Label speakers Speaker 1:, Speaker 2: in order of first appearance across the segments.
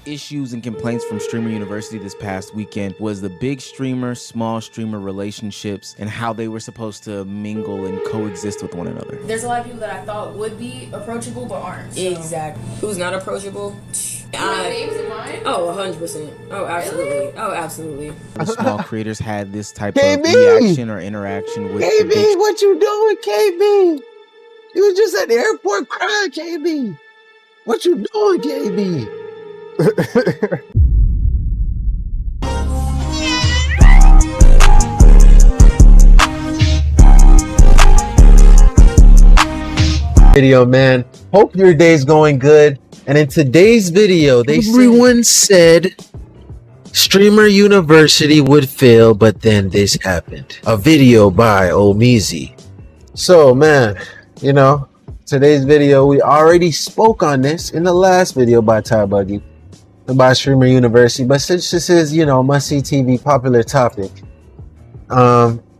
Speaker 1: issues and complaints from Streamer University this past weekend was the big streamer, small streamer relationships and how they were supposed to mingle and coexist with one another.
Speaker 2: There's a lot of people that I thought would be approachable but aren't. So.
Speaker 3: Exactly. Who's not approachable?
Speaker 2: Names in mind?
Speaker 3: Oh, 100%. Oh, absolutely.
Speaker 2: Really?
Speaker 3: Oh, absolutely.
Speaker 1: The small creators had this type of reaction or interaction with
Speaker 4: KB, what you doing, KB? You was just at the airport crying, KB. What you doing, KB? Video, man. Hope your day's going good. And in today's video, everyone said Streamer University would fail, but then this happened. A video by Omizi. So, man, you know, today's video, we already spoke on this in the last video by Ty Buggy about Streamer University. But since this is, you know, must-see TV popular topic,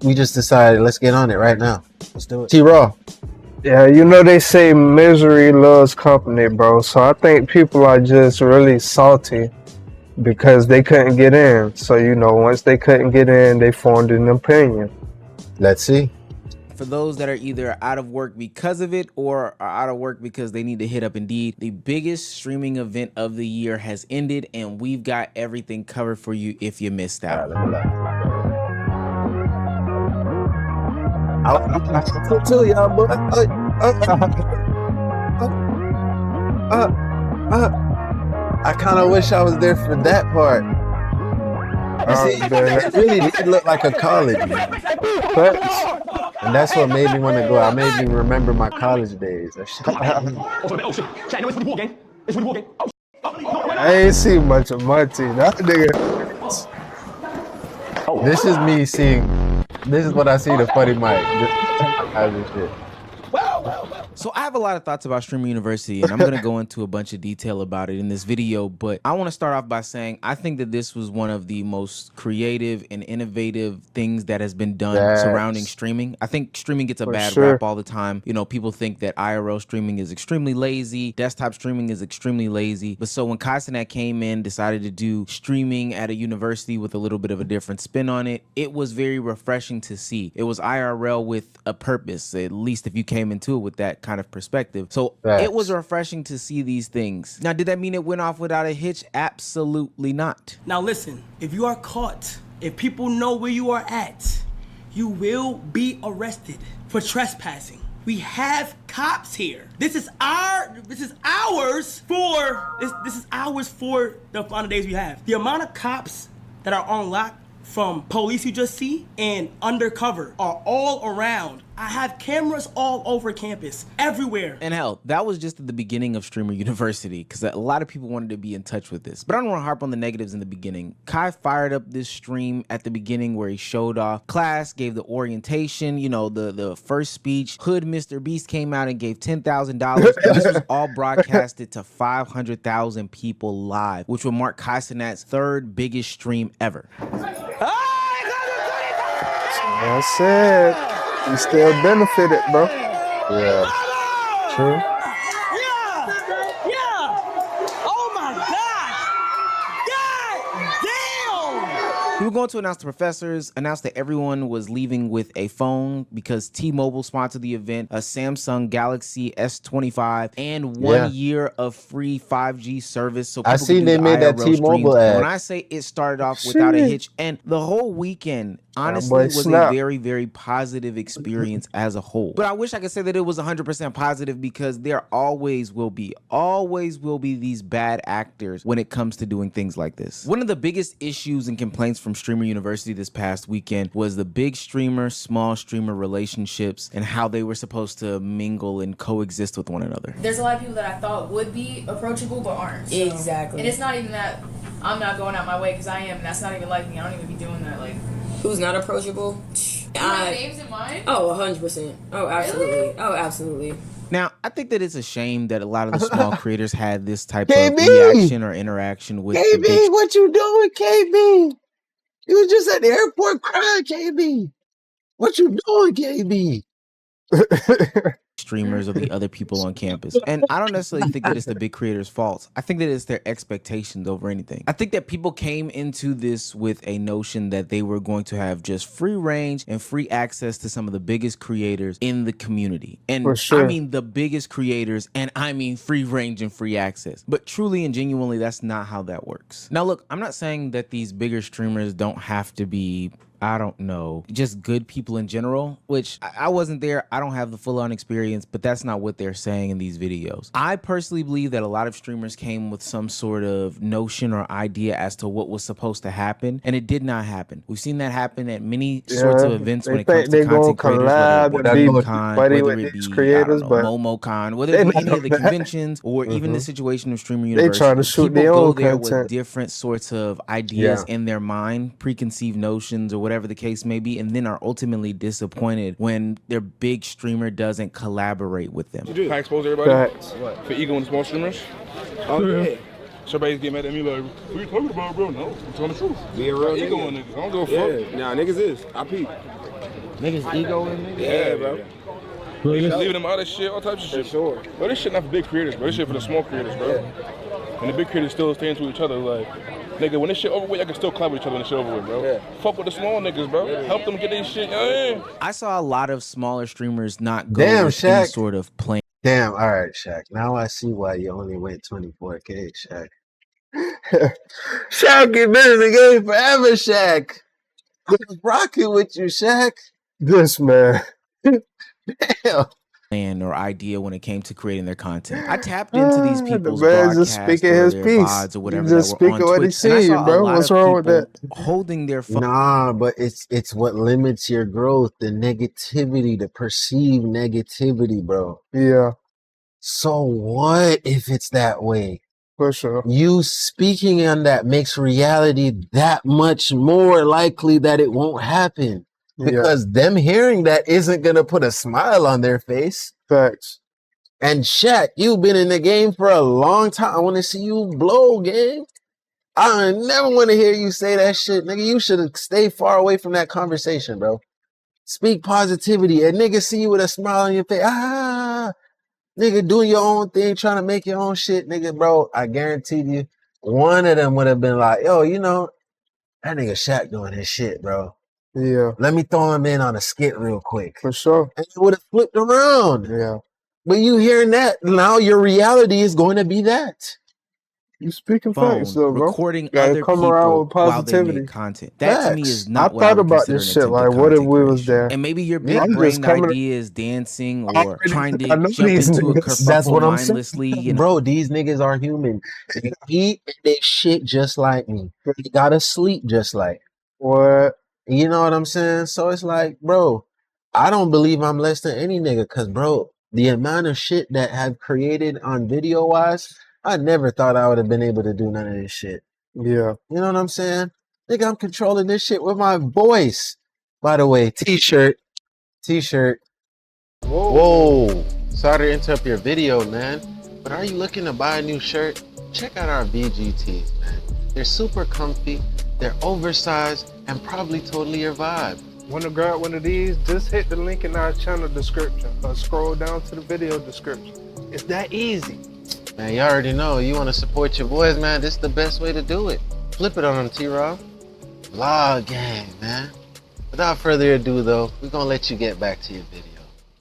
Speaker 4: we just decided let's get on it right now. Let's do it. T-Raw.
Speaker 5: Yeah, you know they say misery loves company, bro. So I think people are just really salty because they couldn't get in. So, you know, once they couldn't get in, they formed an opinion.
Speaker 4: Let's see.
Speaker 1: For those that are either out of work because of it or are out of work because they need to hit up Indeed, the biggest streaming event of the year has ended, and we've got everything covered for you if you missed out.
Speaker 4: I'll tell y'all, but I kind of wish I was there for that part. See, it really did look like a college, man. And that's what made me want to go. I made me remember my college days.
Speaker 5: I ain't seen much of Monty. That nigga.
Speaker 4: This is me seeing. This is what I see the funny mic. This shit.
Speaker 1: So I have a lot of thoughts about Streamer University, and I'm going to go into a bunch of detail about it in this video, but I want to start off by saying I think that this was one of the most creative and innovative things that has been done surrounding streaming. I think streaming gets a bad rap all the time. You know, people think that IRL streaming is extremely lazy, desktop streaming is extremely lazy, but so when Kaisenet came in, decided to do streaming at a university with a little bit of a different spin on it, it was very refreshing to see. It was IRL with a purpose, at least if you came into it with that kind of perspective. So it was refreshing to see these things. Now, did that mean it went off without a hitch? Absolutely not.
Speaker 6: Now listen, if you are caught, if people know where you are at, you will be arrested for trespassing. We have cops here. This is ours for the amount of days we have. The amount of cops that are on lock from police you just see and undercover are all around. I have cameras all over campus, everywhere.
Speaker 1: And hell, that was just at the beginning of Streamer University, because a lot of people wanted to be in touch with this. But I don't want to harp on the negatives in the beginning. Kai fired up this stream at the beginning where he showed off class, gave the orientation, you know, the first speech. Hood Mr. Beast came out and gave $10,000. This was all broadcasted to 500,000 people live, which would mark Kaisenet's third biggest stream ever.
Speaker 5: That's it. You still benefited, bro.
Speaker 4: Yeah. True.
Speaker 6: Yeah. Oh my God. God damn.
Speaker 1: We were going to announce the professors, announce that everyone was leaving with a phone because T-Mobile sponsored the event, a Samsung Galaxy S25, and 1 year of free 5G service. So
Speaker 4: I seen they made that T-Mobile ad.
Speaker 1: When I say it started off without a hitch, and the whole weekend honestly was a very, very positive experience as a whole. But I wish I could say that it was 100% positive, because there always will be these bad actors when it comes to doing things like this. One of the biggest issues and complaints from Streamer University this past weekend was the big streamer, small streamer relationships and how they were supposed to mingle and coexist with one another.
Speaker 2: There's a lot of people that I thought would be approachable but aren't. So.
Speaker 3: Exactly.
Speaker 2: And it's not even that I'm not going out my way, because I am, and that's not even like me. I don't even be doing that. Like,
Speaker 3: who's not approachable?
Speaker 2: names in mind?
Speaker 3: Oh, 100%. Oh, absolutely.
Speaker 2: Really?
Speaker 3: Oh, absolutely.
Speaker 1: Now, I think that it's a shame that a lot of the small creators had this type of reaction or interaction with
Speaker 4: KB, what you doing, KB? You was just at the airport crying, KB. What you doing, KB?
Speaker 1: streamers or the other people on campus. And I don't necessarily think that it's the big creators' fault. I think that it's their expectations over anything. I think that people came into this with a notion that they were going to have just free range and free access to some of the biggest creators in the community. And
Speaker 5: For sure.
Speaker 1: I mean the biggest creators, and I mean free range and free access. But truly and genuinely, that's not how that works. Now look, I'm not saying that these bigger streamers don't have to be, I don't know, just good people in general, which I wasn't there. I don't have the full on experience, but that's not what they're saying in these videos. I personally believe that a lot of streamers came with some sort of notion or idea as to what was supposed to happen, and it did not happen. We've seen that happen at many sorts of events when it comes to content creators, whether it be BeamCon, whether it be MomoCon, whether it be any of the conventions, or even the situation of Streamer University.
Speaker 5: They trying to shoot
Speaker 1: People
Speaker 5: their
Speaker 1: go
Speaker 5: own
Speaker 1: there
Speaker 5: content.
Speaker 1: with different sorts of ideas in their mind, preconceived notions, or whatever the case may be, and then are ultimately disappointed when their big streamer doesn't collaborate with them.
Speaker 7: I expose everybody
Speaker 5: Facts.
Speaker 7: for ego and small streamers.
Speaker 8: Oh, yeah.
Speaker 7: So everybody's getting mad at me like, what you talking about, bro? No, I'm telling the truth.
Speaker 8: Be a real
Speaker 7: Ego
Speaker 8: nigga.
Speaker 7: on niggas. I don't give a fuck.
Speaker 8: Yeah, nah, niggas is. I peep.
Speaker 1: Niggas ego in niggas?
Speaker 8: Yeah, bro.
Speaker 7: Leaving them out of shit, all types of shit.
Speaker 8: Sure.
Speaker 7: Bro, this shit not for big creators, bro. This shit for the small creators, bro. And the big creators still staying to each other, like, nigga, when this shit over with, I can still collab with each other when this shit over with, bro.
Speaker 8: Yeah.
Speaker 7: Fuck with the small niggas, bro. Help them get their shit. Yeah.
Speaker 1: I saw a lot of smaller streamers not go
Speaker 4: Damn,
Speaker 1: with any
Speaker 4: Shaq.
Speaker 1: sort of plan.
Speaker 4: Damn, all right, Shaq. Now I see why you only went 24K, Shaq. Shaq, you've been in the game forever, Shaq. I was rocking with you, Shaq.
Speaker 5: This man.
Speaker 4: Damn.
Speaker 1: Plan or idea when it came to creating their content. I tapped into these
Speaker 5: The
Speaker 1: people's
Speaker 5: man's
Speaker 1: broadcasts
Speaker 5: just speaking
Speaker 1: or
Speaker 5: his
Speaker 1: their
Speaker 5: piece.
Speaker 1: VODs or whatever
Speaker 5: He's just
Speaker 1: that were on
Speaker 5: speaking what he
Speaker 1: Twitch, and I
Speaker 5: seen,
Speaker 1: saw a
Speaker 5: bro.
Speaker 1: lot
Speaker 5: What's
Speaker 1: of
Speaker 5: wrong with
Speaker 1: people
Speaker 5: that?
Speaker 1: holding their phone.
Speaker 4: Nah, but it's what limits your growth, the negativity, the perceived negativity, bro.
Speaker 5: Yeah,
Speaker 4: So what if it's that way?
Speaker 5: for sure.
Speaker 4: You speaking on that makes reality that much more likely that it won't happen.
Speaker 5: Yeah,
Speaker 4: Because them hearing that isn't gonna put a smile on their face.
Speaker 5: facts.
Speaker 4: And Shaq, you've been in the game for a long time. I want to see you blow, gang. I never want to hear you say that shit, nigga. You should stay far away from that conversation, bro. Speak positivity. A nigga see you with a smile on your face. Nigga doing your own thing, trying to make your own shit, nigga, bro. I guarantee you, one of them would have been like, yo, you know, that nigga Shaq doing his shit, bro.
Speaker 5: Yeah,
Speaker 4: Let me throw him in on a skit real quick.
Speaker 5: for sure.
Speaker 4: And it would have flipped around.
Speaker 5: Yeah,
Speaker 4: But you hearing that, now your reality is going to be that.
Speaker 5: you speaking
Speaker 1: Phone,
Speaker 5: facts though, bro.
Speaker 1: recording
Speaker 5: Gotta
Speaker 1: other
Speaker 5: come
Speaker 1: people
Speaker 5: around with
Speaker 1: while they
Speaker 5: positivity.
Speaker 1: make content. That to me
Speaker 4: Facts.
Speaker 1: is
Speaker 5: I
Speaker 1: not what I
Speaker 5: thought
Speaker 1: would
Speaker 5: about
Speaker 1: consider
Speaker 5: this
Speaker 1: an
Speaker 5: shit.
Speaker 1: attempted
Speaker 5: Like, what if
Speaker 1: content
Speaker 5: we was
Speaker 1: creation.
Speaker 5: there?
Speaker 1: And maybe your big
Speaker 5: I'm just
Speaker 1: brain
Speaker 5: coming.
Speaker 1: idea is dancing or
Speaker 5: Already-
Speaker 1: trying
Speaker 5: I know
Speaker 1: to jump
Speaker 5: these
Speaker 1: into a
Speaker 5: niggas.
Speaker 4: That's
Speaker 1: kerfuffle
Speaker 4: what I'm saying.
Speaker 1: mindlessly. You know,
Speaker 4: Bro, these niggas are human. They eat and they shit just like me. They gotta sleep just like.
Speaker 5: What?
Speaker 4: You know what I'm saying? So it's like, bro, I don't believe I'm less than any nigga. Cause bro, the amount of shit that I've created on video wise, I never thought I would have been able to do none of this shit.
Speaker 5: Yeah,
Speaker 4: You know what I'm saying? Nigga, I'm controlling this shit with my voice. By the way, t-shirt. Whoa. Sorry to interrupt your video, man. But are you looking to buy a new shirt? Check out our VGTs, man. They're super comfy, they're oversized, and probably totally your vibe.
Speaker 5: want to grab one of these? Just hit the link in our channel description or scroll down to the video description. It's that easy.
Speaker 4: Man, you already know, you want to support your boys, man, this is the best way to do it. Flip it on them, T-Rob. Vlog gang, man. Without further ado, though, we're going to let you get back to your video.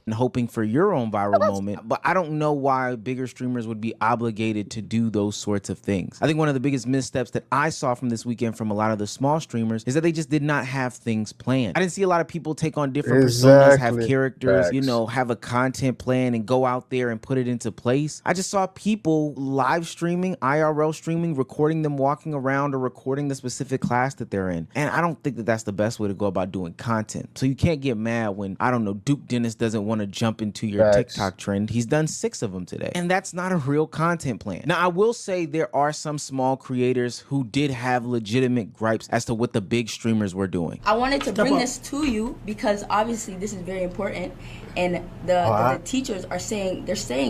Speaker 1: and hoping for your own viral moment. But I don't know why bigger streamers would be obligated to do those sorts of things. I think one of the biggest missteps that I saw from this weekend from a lot of the small streamers is that they just did not have things planned. I didn't see a lot of people take on different personas, have characters, you know, have a content plan and go out there and put it into place. I just saw people live streaming, IRL streaming, recording them walking around or recording the specific class that they're in. And I don't think that that's the best way to go about doing content. So you can't get mad when, I don't know, Duke Dennis doesn't want to jump into your TikTok trend. He's done 6 of them today. And that's not a real content plan. Now, I will say there are some small creators who did have legitimate gripes as to what the big streamers were doing.
Speaker 9: I wanted to bring this to you because obviously this is very important. and the teachers are saying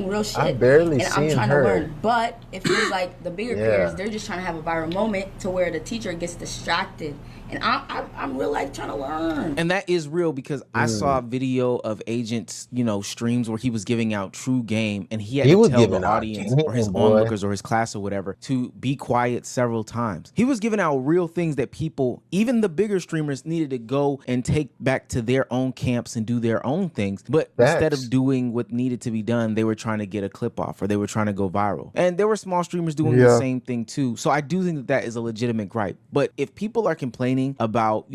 Speaker 9: real shit.
Speaker 4: I barely
Speaker 9: and
Speaker 4: seen
Speaker 9: I'm trying
Speaker 4: her.
Speaker 9: to learn. But if it's like the bigger creators, they're just trying to have a viral moment to where the teacher gets distracted. And I'm real life trying to learn.
Speaker 1: And that is real because I saw a video of Agent's, streams where he was giving out true game, and he had to tell the audience or his onlookers or his class or whatever to be quiet several times. He was giving out real things that people, even the bigger streamers, needed to go and take back to their own camps and do their own things. But instead of doing what needed to be done, they were trying to get a clip off or they were trying to go viral. And there were small streamers doing the same thing too. So I do think that is a legitimate gripe. But if people are complaining about,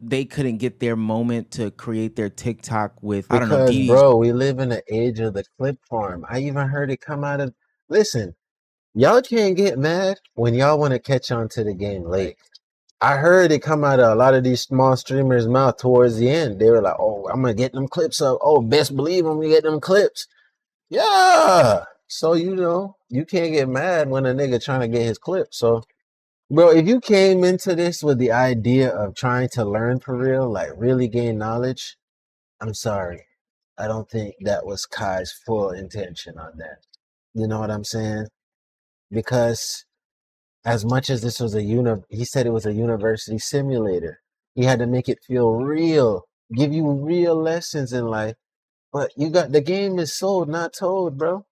Speaker 1: they couldn't get their moment to create their TikTok with, I don't know,
Speaker 4: bro, we live in the age of the clip farm. I even heard it come out of, listen, y'all can't get mad when y'all want to catch on to the game late. I heard it come out of a lot of these small streamers' mouth towards the end. They were like, oh, I'm going to get them clips up. Oh, best believe I'm going to get them clips. Yeah. So, you can't get mad when a nigga trying to get his clips. So, bro, if you came into this with the idea of trying to learn for real, like really gain knowledge, I'm sorry. I don't think that was Kai's full intention on that. You know what I'm saying? Because as much as this was he said it was a university simulator. He had to make it feel real, give you real lessons in life. But the game is sold, not told, bro.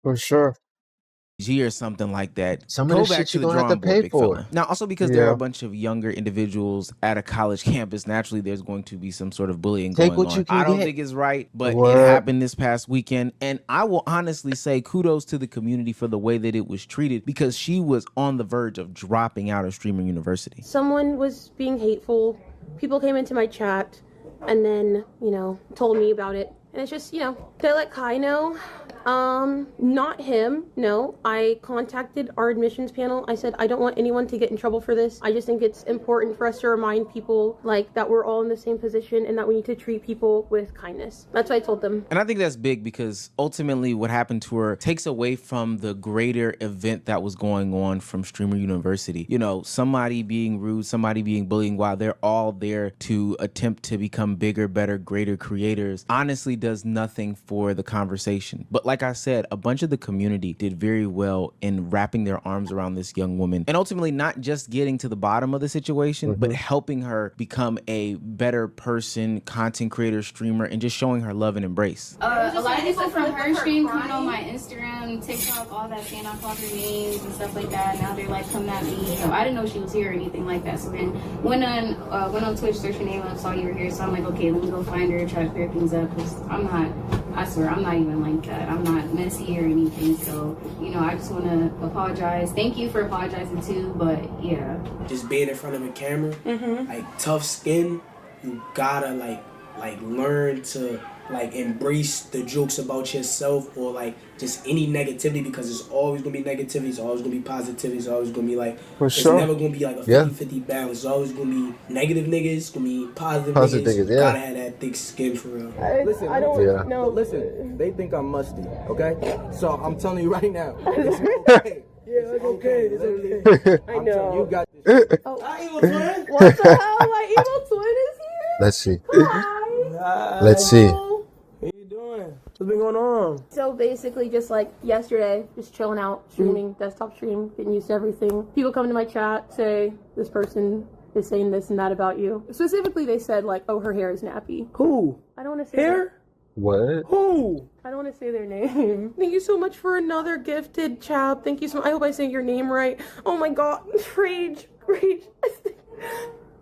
Speaker 5: For sure.
Speaker 1: Or something like that.
Speaker 4: Some of the shit you're gonna have to pay for.
Speaker 1: Now, also because there are a bunch of younger individuals at a college campus, naturally there's going to be some sort of bullying going on. I don't think it's right, but it happened this past weekend. And I will honestly say kudos to the community for the way that it was treated, because she was on the verge of dropping out of Streamer University.
Speaker 10: Someone was being hateful. People came into my chat and then, told me about it. And it's just, they let Kai know. Not him. No, I contacted our admissions panel. I said, I don't want anyone to get in trouble for this. I just think it's important for us to remind people that we're all in the same position and that we need to treat people with kindness. That's what I told them.
Speaker 1: And I think that's big because ultimately what happened to her takes away from the greater event that was going on from Streamer University. Somebody being rude, somebody being bullying, while they're all there to attempt to become bigger, better, greater creators, honestly does nothing for the conversation. But like I said, a bunch of the community did very well in wrapping their arms around this young woman and ultimately not just getting to the bottom of the situation, but helping her become a better person, content creator, streamer, and just showing her love and embrace.
Speaker 11: A lot of people from her stream coming on my Instagram, TikTok, all that, saying I called her names and stuff like that. Now they're coming at me. So I didn't know she was here or anything like that. So then went on Twitch, searched her name up, saw you were here. So I'm like, okay, let me go find her, try to clear things up, because I swear, I'm not even like that. I'm not messy or anything. So, I just want to apologize. Thank you for apologizing too, but yeah.
Speaker 6: Just being in front of a camera, tough skin, you gotta learn to embrace the jokes about yourself or just any negativity, because it's always gonna be negativity, it's always gonna be positivity, it's always gonna be it's never gonna be a 50-50 balance. It's always gonna be negative niggas, it's gonna be positive niggas. You gotta have that thick skin for real.
Speaker 8: Listen, I don't know. Listen, they think I'm musty, okay? So I'm telling you right now, it's okay. Yeah, it's okay. It's okay. I know. You got this.
Speaker 10: Our evil twin? What the hell? My evil twin is here?
Speaker 4: Let's see.
Speaker 10: Hi.
Speaker 4: Let's see.
Speaker 8: What you doing? What's been going on?
Speaker 10: So basically just yesterday, just chilling out, streaming, desktop stream, getting used to everything. People come into my chat, say, this person is saying this and that about you. Specifically, they said oh, her hair is nappy.
Speaker 8: Who?
Speaker 10: I don't want to say
Speaker 8: hair?
Speaker 4: What?
Speaker 8: Who?
Speaker 10: I don't want to say their name. Thank you so much for another gifted chap. Thank you so much. I hope I say your name right. Oh my god. Rage.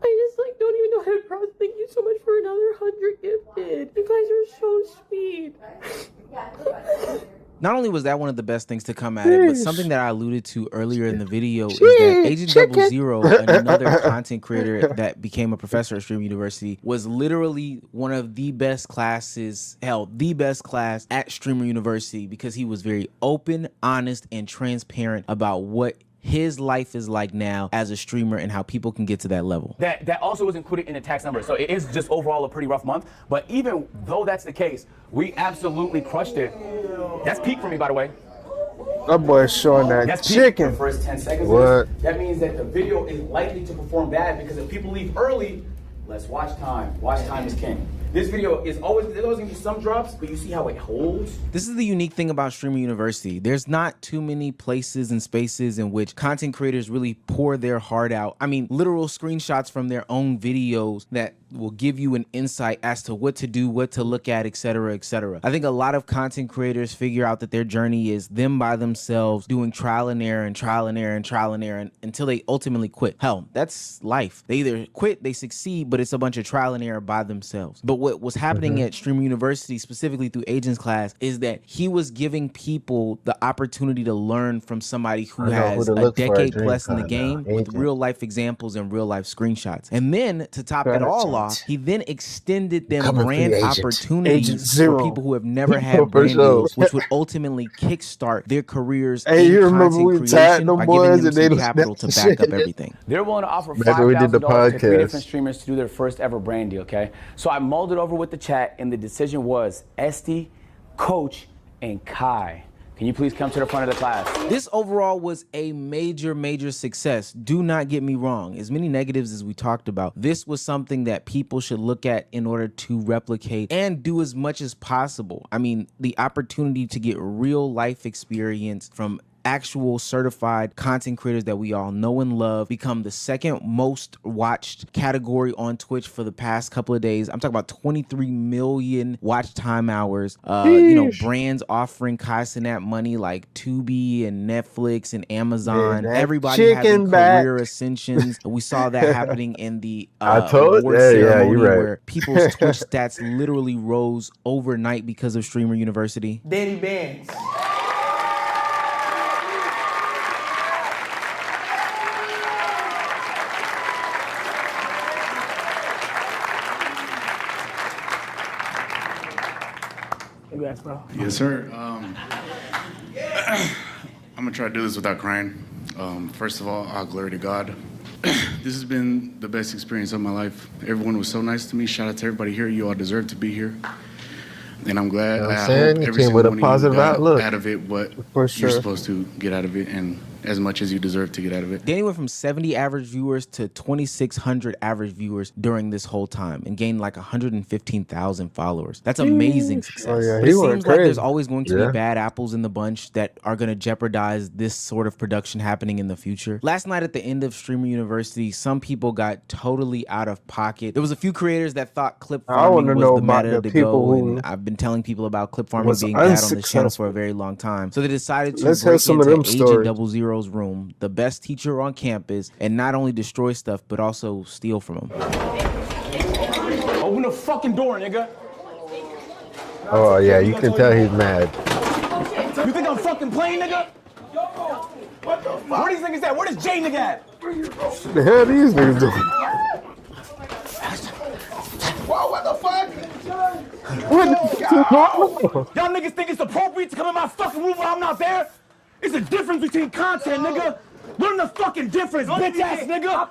Speaker 10: I just don't even know how to process. Thank you so much for another 100 gifted. You guys are so sweet.
Speaker 1: Not only was that one of the best things to come at it, but something that I alluded to earlier in the video is that Agent 00, another content creator that became a professor at Streamer University, was literally one of the best classes, the best class at Streamer University, because he was very open, honest, and transparent about what his life is like now as a streamer and how people can get to that level.
Speaker 12: That also was included in the tax number. So it is just overall a pretty rough month. But even though that's the case, we absolutely crushed it. That's peak for me, by the way.
Speaker 5: That boy's showing that chicken.
Speaker 12: The first 10 seconds.
Speaker 4: What?
Speaker 12: That means that the video is likely to perform bad, because if people leave early, less watch time. Watch time is king. This video is always, there's always gonna be some drops, but you see how it holds?
Speaker 1: This is the unique thing about Streamer University. There's not too many places and spaces in which content creators really pour their heart out. I mean, literal screenshots from their own videos that will give you an insight as to what to do, what to look at, etc., etc. I think a lot of content creators figure out that their journey is them by themselves doing trial and error and trial and error and trial and error until they ultimately quit. Hell, that's life. They either quit, they succeed, but it's a bunch of trial and error by themselves. But what was happening at Streamer University, specifically through Agent's class, is that he was giving people the opportunity to learn from somebody who has a decade plus in the game with real life examples and real life screenshots. And then to top it all off, he then extended them brand opportunities for people who have never had brand deals, which would ultimately kickstart their careers in content creation by giving them some capital to back up everything.
Speaker 12: They're willing to offer $5,000 to 3 different streamers to do their first ever brand deal, okay? So I mulled it over with the chat, and the decision was Esty, Coach, and Kai. Can you please come to the front of the class?
Speaker 1: This overall was a major success. Do not get me wrong. As many negatives as we talked about, this was something that people should look at in order to replicate and do as much as possible. I mean, the opportunity to get real life experience from actual certified content creators that we all know and love, become the second most watched category on Twitch for the past couple of days. I'm talking about 23 million watch time hours. You know, brands offering Kai Cenat money like Tubi and Netflix and Amazon. Everybody having career ascensions. We saw that happening in the award ceremony where people's Twitch stats literally rose overnight because of Streamer University.
Speaker 6: Danny Bands.
Speaker 13: Congrats, bro.
Speaker 14: Yes, sir. I'm gonna try to do this without crying. First of all, glory to God. This has been the best experience of my life. Everyone was so nice to me. Shout out to everybody here. You all deserve to be here. And I'm glad.
Speaker 4: You know what I'm
Speaker 14: I
Speaker 4: saying?
Speaker 14: hope
Speaker 4: You
Speaker 14: every
Speaker 4: came
Speaker 14: single
Speaker 4: with a
Speaker 14: one
Speaker 4: positive
Speaker 14: of you got
Speaker 4: outlook.
Speaker 14: out of it what
Speaker 5: For sure.
Speaker 14: you're supposed to get out of it, and as much as you deserve to get out of it.
Speaker 1: Danny went from 70 average viewers to 2,600 average viewers during this whole time and gained like 115,000 followers. That's amazing success.
Speaker 5: Oh, yeah,
Speaker 1: But
Speaker 5: he
Speaker 1: it
Speaker 5: went
Speaker 1: seems like
Speaker 5: crazy.
Speaker 1: there's always going to be bad apples in the bunch that are going to jeopardize this sort of production happening in the future. Last night at the end of Streamer University, some people got totally out of pocket. There was a few creators that thought clip farming was the meta to go, and I've been telling people about clip farming being bad on this channel for a very long time. So they decided to break into Agent 00's room, the best teacher on campus, and not only destroy stuff, but also steal from him.
Speaker 12: Open the fucking door, nigga.
Speaker 4: Oh yeah, you can tell he's mad.
Speaker 12: You think I'm fucking playing, nigga? What the fuck? Where these niggas at? Where does Jay nigga at?
Speaker 5: The hell these niggas doing?
Speaker 12: Whoa, what the fuck? Y'all niggas think it's appropriate to come in my fucking room when I'm not there? It's a difference between content, nigga. Learn the fucking difference, bitch ass nigga.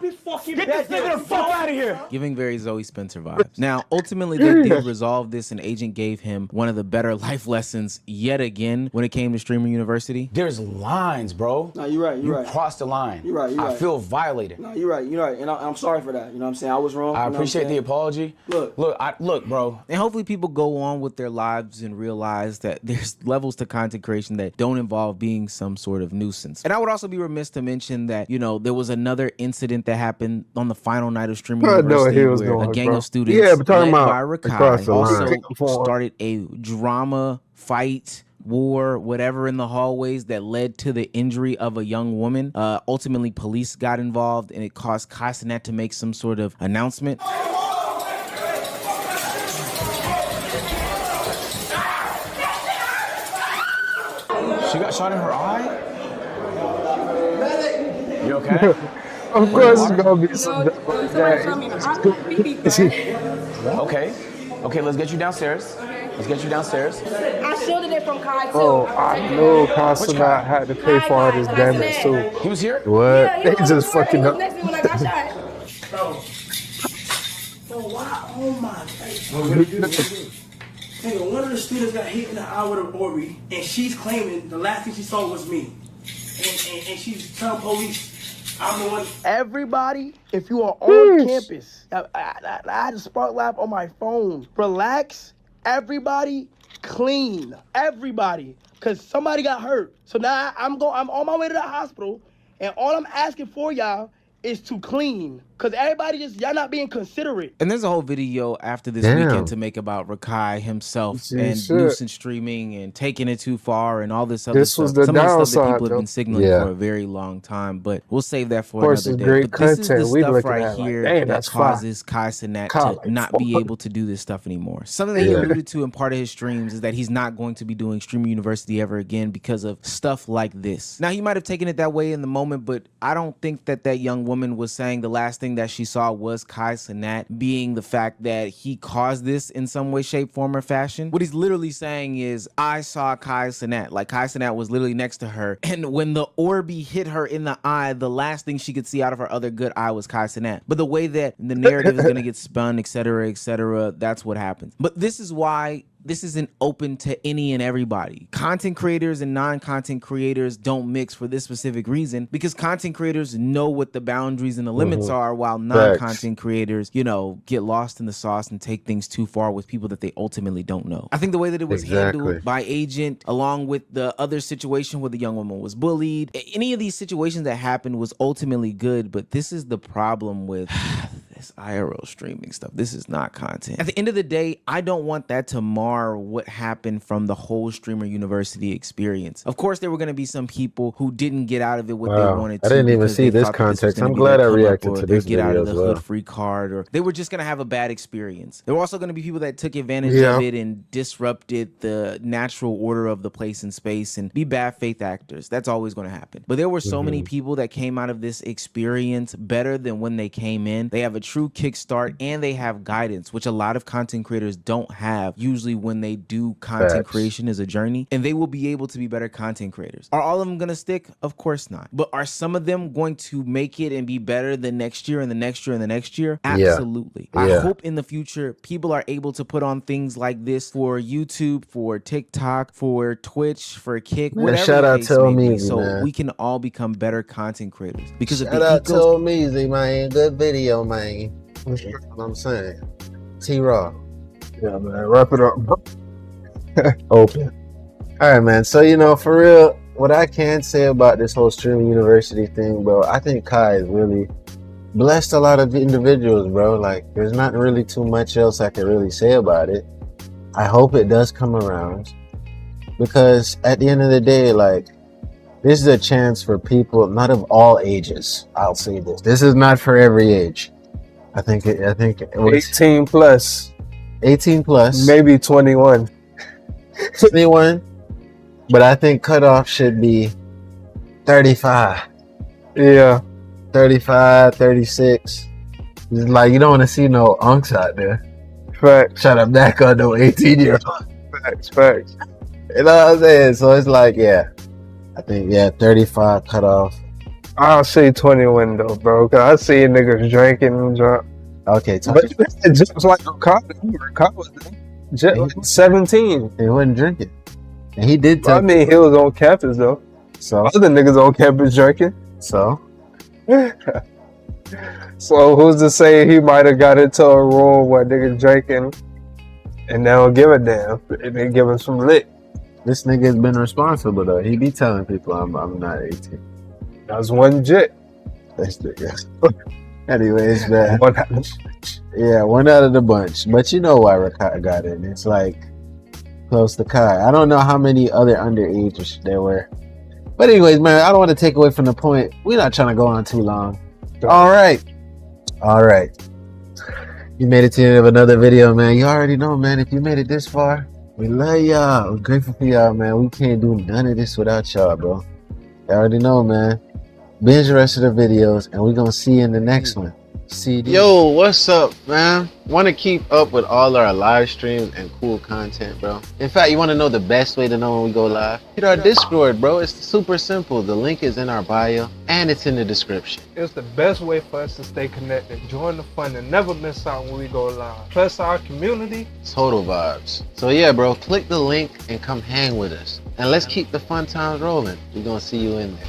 Speaker 12: Get this nigga the fuck out of here.
Speaker 1: Giving very Zoe Spencer vibes. Now, ultimately, they did resolve this, and Agent gave him one of the better life lessons yet again when it came to Streamer University.
Speaker 12: There's lines, bro.
Speaker 13: No, you're right. You're right.
Speaker 12: You crossed the line.
Speaker 13: You're right. You're right.
Speaker 12: I feel violated.
Speaker 13: No, you're right. You're right. And I'm sorry for that. You know what I'm saying? I was wrong.
Speaker 12: I
Speaker 13: you know
Speaker 12: appreciate the apology.
Speaker 13: Look,
Speaker 12: look, bro.
Speaker 1: And hopefully people go on with their lives and realize that there's levels to content creation that don't involve being some sort of nuisance. And I would also be remiss to mention that, you know, there was another incident that happened on the final night of Streamer University where a gang of students led by Rakai also started a drama, fight, war, whatever in the hallways that led to the injury of a young woman. Ultimately, police got involved, and it caused Kai Cenat to make some sort of announcement.
Speaker 12: She got shot in her eye? You okay?
Speaker 5: Of course it's gonna be some
Speaker 12: Okay, let's get you downstairs. Let's get you downstairs.
Speaker 9: I shielded it from Kai too.
Speaker 5: Oh, I know Kai Cenat had to pay for all this damage too.
Speaker 12: He was here?
Speaker 5: What?
Speaker 9: Yeah,
Speaker 5: They just fucking up.
Speaker 9: next to me when I got shot.
Speaker 6: Bro, why? Oh my God. Nigga, one of the students got hit in the eye with a Ori, and she's claiming the last thing she saw was me. And she's telling police I'm the one. Everybody, if you are on campus, I had a spark live on my phone. Relax. Everybody, clean. Everybody, cause somebody got hurt. So now I'm on my way to the hospital, and all I'm asking for y'all is to clean. Cause everybody y'all not being considerate.
Speaker 1: And there's a whole video after this
Speaker 4: Damn.
Speaker 1: weekend to make about Rakai himself
Speaker 5: Gee,
Speaker 1: and
Speaker 5: shit.
Speaker 1: nuisance streaming and taking it too far and all this other
Speaker 5: This
Speaker 1: stuff.
Speaker 5: was the
Speaker 1: Some of the stuff that
Speaker 5: downside,
Speaker 1: people have
Speaker 5: though.
Speaker 1: been signaling
Speaker 4: Yeah.
Speaker 1: for a very long time, but we'll save that for
Speaker 5: Of course,
Speaker 1: another
Speaker 5: it's
Speaker 1: day.
Speaker 5: great
Speaker 1: But this is the
Speaker 5: content. We
Speaker 1: stuff
Speaker 5: looking
Speaker 1: right
Speaker 5: at like,
Speaker 1: here
Speaker 5: damn,
Speaker 1: that
Speaker 5: that's fire.
Speaker 1: causes Kai Cenat
Speaker 5: Kai,
Speaker 1: to not be able to do this stuff anymore. Something that he alluded to in part of his streams is that he's not going to be doing Streamer University ever again because of stuff like this. Now, he might have taken it that way in the moment, but I don't think that that young woman was saying the last thing that she saw was Kai Cenat being the fact that he caused this in some way, shape, form, or fashion. What he's literally saying is, I saw Kai Cenat. Like, Kai Cenat was literally next to her, and when the Orby hit her in the eye, the last thing she could see out of her other good eye was Kai Cenat. But the way that the narrative is gonna get spun, etc., that's what happens. But this is why this isn't open to any and everybody. Content creators and non-content creators don't mix for this specific reason, because content creators know what the boundaries and the limits are, while non-content creators, you know, get lost in the sauce and take things too far with people that they ultimately don't know. I think the way that it was handled by Agent, along with the other situation where the young woman was bullied, any of these situations that happened was ultimately good, but this is the problem with this IRL streaming stuff. This is not content. At the end of the day, I don't want that to mar what happened from the whole Streamer University experience. Of course, there were going to be some people who didn't get out of it what they wanted to.
Speaker 4: I didn't even
Speaker 1: because
Speaker 4: see
Speaker 1: they
Speaker 4: this
Speaker 1: thought that was
Speaker 4: context.
Speaker 1: gonna
Speaker 4: I'm
Speaker 1: be
Speaker 4: glad I
Speaker 1: their come up,
Speaker 4: reacted
Speaker 1: or
Speaker 4: to
Speaker 1: they'd
Speaker 4: this
Speaker 1: get out
Speaker 4: video
Speaker 1: of the
Speaker 4: as well.
Speaker 1: hood free card, or they were just going to have a bad experience. There were also going to be people that took advantage of it and disrupted the natural order of the place and space and be bad faith actors. That's always going to happen. But there were so many people that came out of this experience better than when they came in. They have a true kickstart and they have guidance, which a lot of content creators don't have usually when they do content creation as a journey, and they will be able to be better content creators. Are all of them going to stick? Of course not. But are some of them going to make it and be better the next year and the next year and the next year? Absolutely. I hope in the future people are able to put on things like this for YouTube, for TikTok, for Twitch, for Kick, whatever
Speaker 4: shout
Speaker 1: the
Speaker 4: out
Speaker 1: case
Speaker 4: to
Speaker 1: may be,
Speaker 4: Omeezy,
Speaker 1: so
Speaker 4: man.
Speaker 1: we can all become better content creators. Because
Speaker 4: Shout
Speaker 1: if the
Speaker 4: out to
Speaker 1: ecos
Speaker 4: Omeezy, man. Good video, man. That's what I'm saying. T-Raw.
Speaker 5: Yeah, man. Wrap it up.
Speaker 4: Open. All right, man. So, you know, for real, what I can say about this whole Streaming University thing, bro, I think Kai has really blessed a lot of individuals, bro. Like, there's not really too much else I can really say about it. I hope it does come around, because at the end of the day, like, this is a chance for people, not of all ages. I'll say this. This is not for every age. I think it was
Speaker 5: 18 plus.
Speaker 4: 18 plus.
Speaker 5: Maybe 21.
Speaker 4: 21. But I think cutoff should be 35.
Speaker 5: Yeah.
Speaker 4: 35, 36. It's like, you don't want to see no unks out there.
Speaker 5: Facts.
Speaker 4: Shut up back on no 18-year-old.
Speaker 5: Facts.
Speaker 4: You know what I'm saying? So it's like, yeah. I think, 35 cutoff.
Speaker 5: I'll say 21 though, bro. Cause I see niggas drinking and drunk.
Speaker 4: Okay,
Speaker 5: but just like Rakai was just like 17.
Speaker 4: He wasn't drinking. And he did
Speaker 5: I mean, he was on campus though.
Speaker 4: So
Speaker 5: other niggas on campus drinking.
Speaker 4: So
Speaker 5: so who's to say he might have got into a room where niggas drinking and they don't give a damn if they give him some lit.
Speaker 4: This nigga has been responsible though. He be telling people I'm not 18.
Speaker 5: That's one jit.
Speaker 4: That's the Anyways, man. One out of the bunch. But you know why Rakai got in. It's like close to Kai. I don't know how many other underage there were. But anyways, man, I don't want to take away from the point. We're not trying to go on too long. All right. You made it to the end of another video, man. You already know, man. If you made it this far, we love y'all. We're grateful for y'all, man. We can't do none of this without y'all, bro. You already know, man. Binge the rest of the videos, and we're gonna see you in the next one. CD. Yo, what's up, man? Want to keep up with all our live streams and cool content, bro? In fact, you want to know the best way to know when we go live? Hit our Discord, bro. It's super simple. The link is in our bio, and it's in the description.
Speaker 5: It's the best way for us to stay connected, join the fun, and never miss out when we go live. Plus our community.
Speaker 4: Total vibes. So yeah, bro, click the link and come hang with us. And let's keep the fun times rolling. We're gonna see you in there.